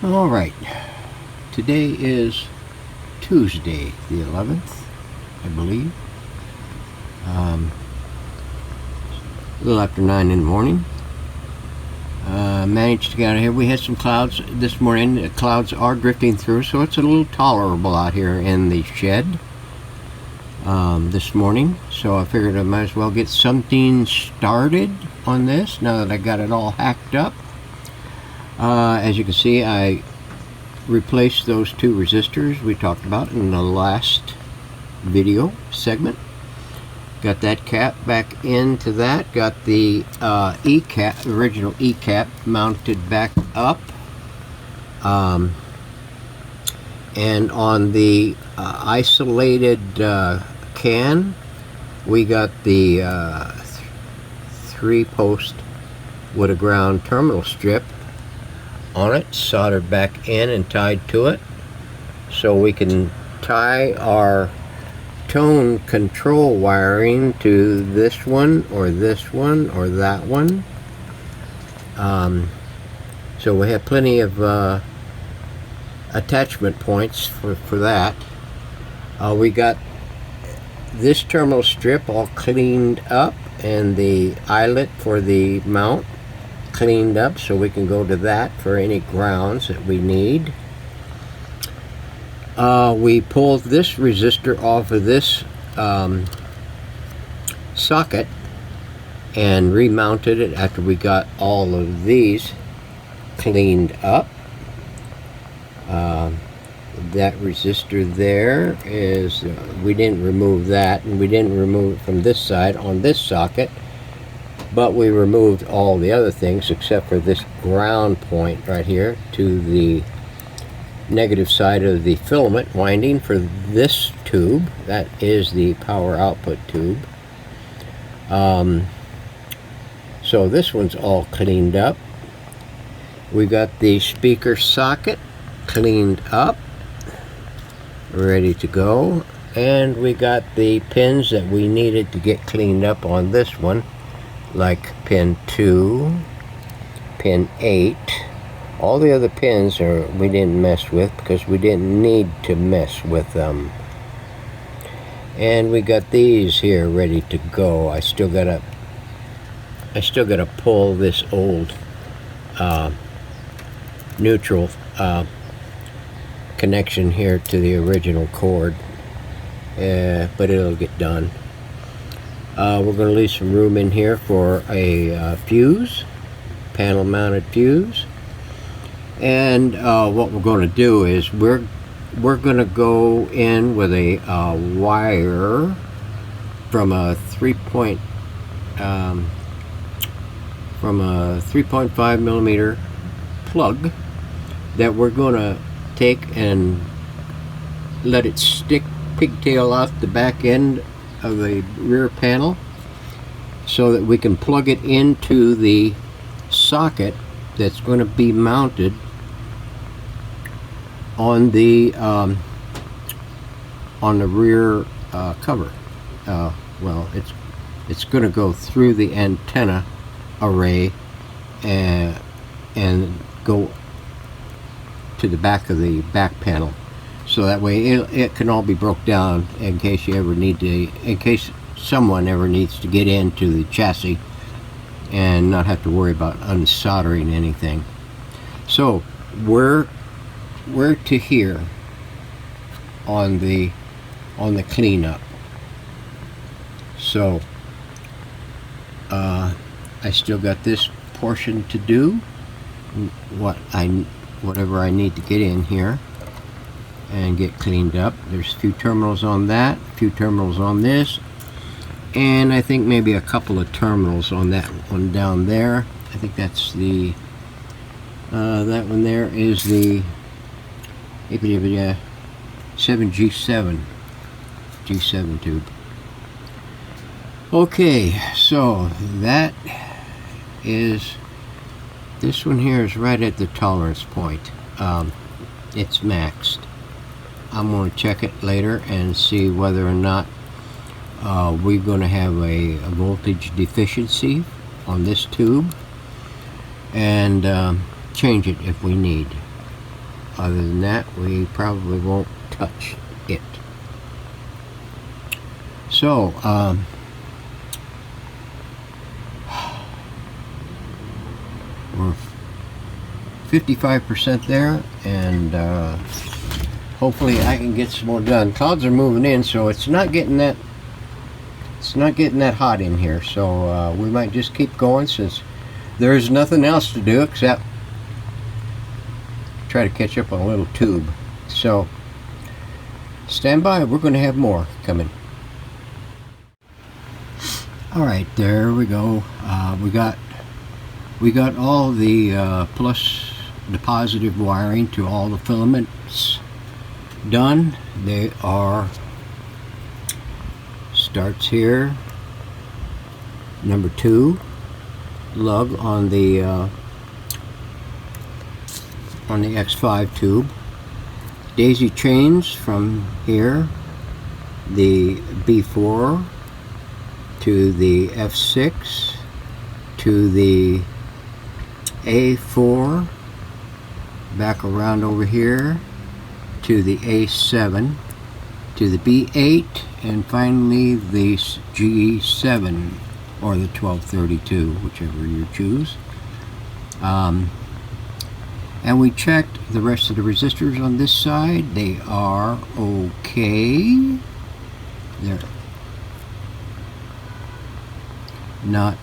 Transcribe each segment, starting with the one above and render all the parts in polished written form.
All right, today is Tuesday the 11th, I believe. A little after 9 in the morning. Managed to get out of here. We had some clouds this morning. The clouds are drifting through, so it's a little tolerable out here in the shed this morning. So I figured I might as well get something started on this now that I got it all hacked up. As you can see, I replaced those two resistors we talked about in the last video segment. Got that cap back into that. Got the E-cap, original E-cap, mounted back up. And on the isolated can, we got the 3-post wood of ground terminal strip on it, soldered back in and tied to it, so we can tie our tone control wiring to this one or that one. So we have plenty of attachment points for that. We got this terminal strip all cleaned up and the eyelet for the mount cleaned up, so we can go to that for any grounds that we need. We pulled this resistor off of this socket and remounted it after we got all of these cleaned up. That resistor there is, we didn't remove that, and we didn't remove it from this side on this socket, but we removed all the other things except for this ground point right here to the negative side of the filament winding for this tube. That is the power output tube. So this one's all cleaned up. We got the speaker socket cleaned up, ready to go, and we got the pins that we needed to get cleaned up on this one, like pin 2, pin 8. All the other pins we didn't mess with because we didn't need to mess with them. And we got these here ready to go. I still gotta pull this old neutral connection here to the original cord, but it'll get done. We're going to leave some room in here for a fuse, panel mounted fuse. And what we're going to do is we're going to go in with a wire from a 3.5 millimeter plug that we're going to take and let it stick pigtail out the back end of the rear panel so that we can plug it into the socket that's going to be mounted on the rear cover. Well, it's going to go through the antenna array and go to the back of the back panel, so that way it can all be broke down in case you ever need to, in case someone ever needs to get into the chassis and not have to worry about unsoldering anything. So we're to here on the cleanup. So I still got this portion to do, whatever I need to get in here and get cleaned up. There's a few terminals on that, a few terminals on this, and I think maybe a couple of terminals on that one down there. I think that's the that one there is the 7G7 tube. Okay, so that is, this one here is right at the tolerance point. It's maxed. I'm going to check it later and see whether or not we're going to have a voltage deficiency on this tube, and change it if we need. Other than that, we probably won't touch it. So, we're 55% there, and hopefully I can get some more done. Clouds are moving in, so it's not getting that hot in here. So we might just keep going, since there's nothing else to do except try to catch up on a little tube. So stand by, we're going to have more coming. All right, there we go. We got all the plus the positive wiring to all the filaments done. They are, starts here, number 2 lug on the X5 tube. Daisy chains from here, the B4 to the F6 to the A4, back around over here to the A7 to the B8, and finally the G7 or the 1232, whichever you choose. And we checked the rest of the resistors on this side. They are okay. They're not,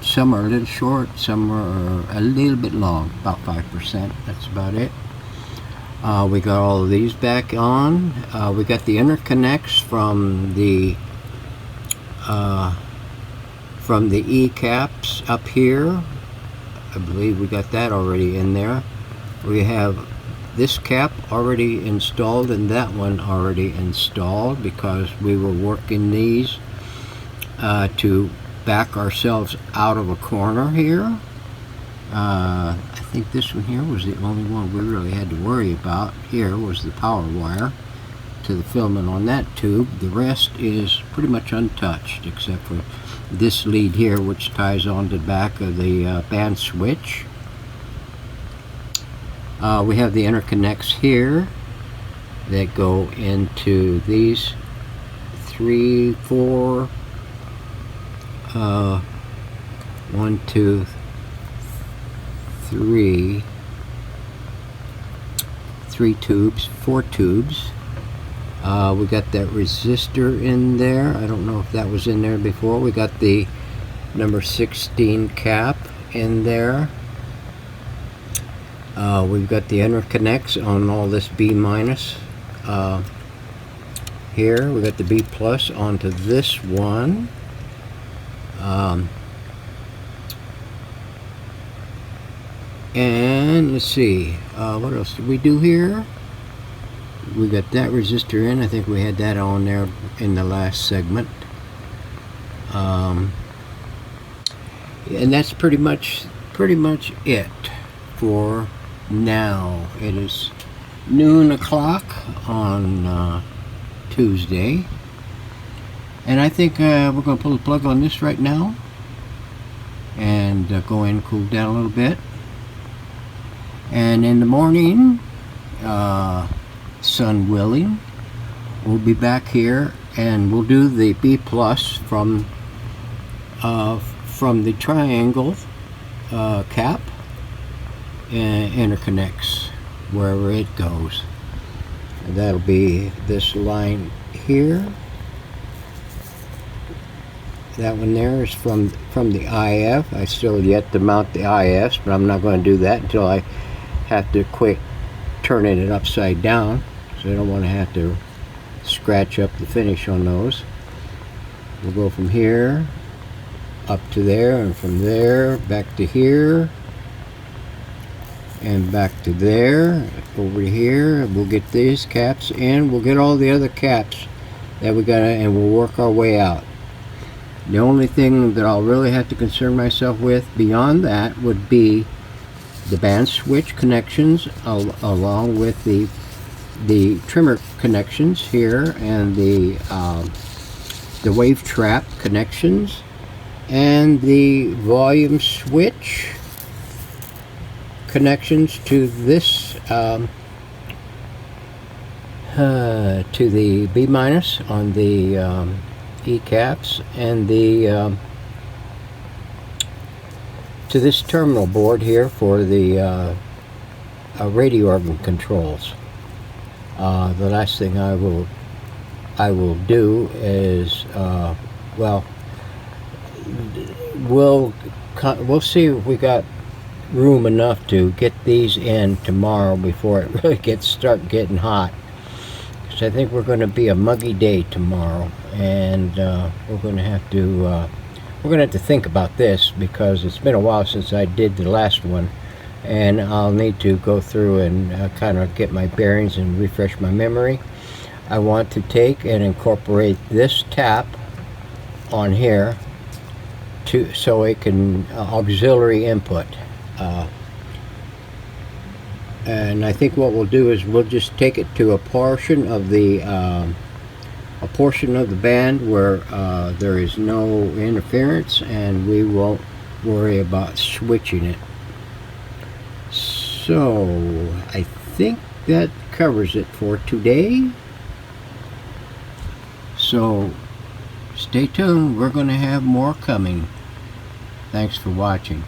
some are a little short, some are a little bit long, about 5%. That's about it. We got all of these back on. We got the interconnects from the E caps up here. I believe we got that already in there. We have this cap already installed and that one already installed, because we were working these to back ourselves out of a corner here. I think this one here was the only one we really had to worry about. Here was the power wire to the filament on that tube. The rest is pretty much untouched, except for this lead here, which ties on to the back of the band switch. We have the interconnects here that go into these 3, 4, 1, 2, 3 tubes, 4 tubes. We got that resistor in there. I don't know if that was in there before. We got the number 16 cap in there. We've got the interconnects on all this B minus here. We got the B plus onto this one. And let's see, what else did we do here? We got that resistor in. I think we had that on there in the last segment. And that's pretty much it for now. It is noon o'clock on Tuesday, and I think we're going to pull the plug on this right now and go in and cool down a little bit. And in the morning, sun willing, we'll be back here and we'll do the B plus from the triangle cap and interconnects wherever it goes. And that'll be this line here. That one there is from the IF. I still yet to mount the IFs, but I'm not going to do that until I have to quit turning it upside down, so I don't want to have to scratch up the finish on those. We'll go from here up to there, and from there back to here, and back to there, over here. We'll get these caps in. We'll get all the other caps that we got, and we'll work our way out. The only thing that I'll really have to concern myself with beyond that would be the band switch connections, along with the trimmer connections here, and the wave trap connections, and the volume switch connections to this to the B minus on the E caps, and the to this terminal board here for the radio organ controls. The last thing I will do is well, we'll see if we got room enough to get these in tomorrow before it really start getting hot, because I think we're going to be a muggy day tomorrow, and we're going to have to think about this, because it's been a while since I did the last one, and I'll need to go through and kind of get my bearings and refresh my memory. I want to take and incorporate this tap on here so it can auxiliary input, and I think what we'll do is we'll just take it to a portion of the band where there is no interference, and we won't worry about switching it. So I think that covers it for today. So stay tuned, we're going to have more coming. Thanks for watching.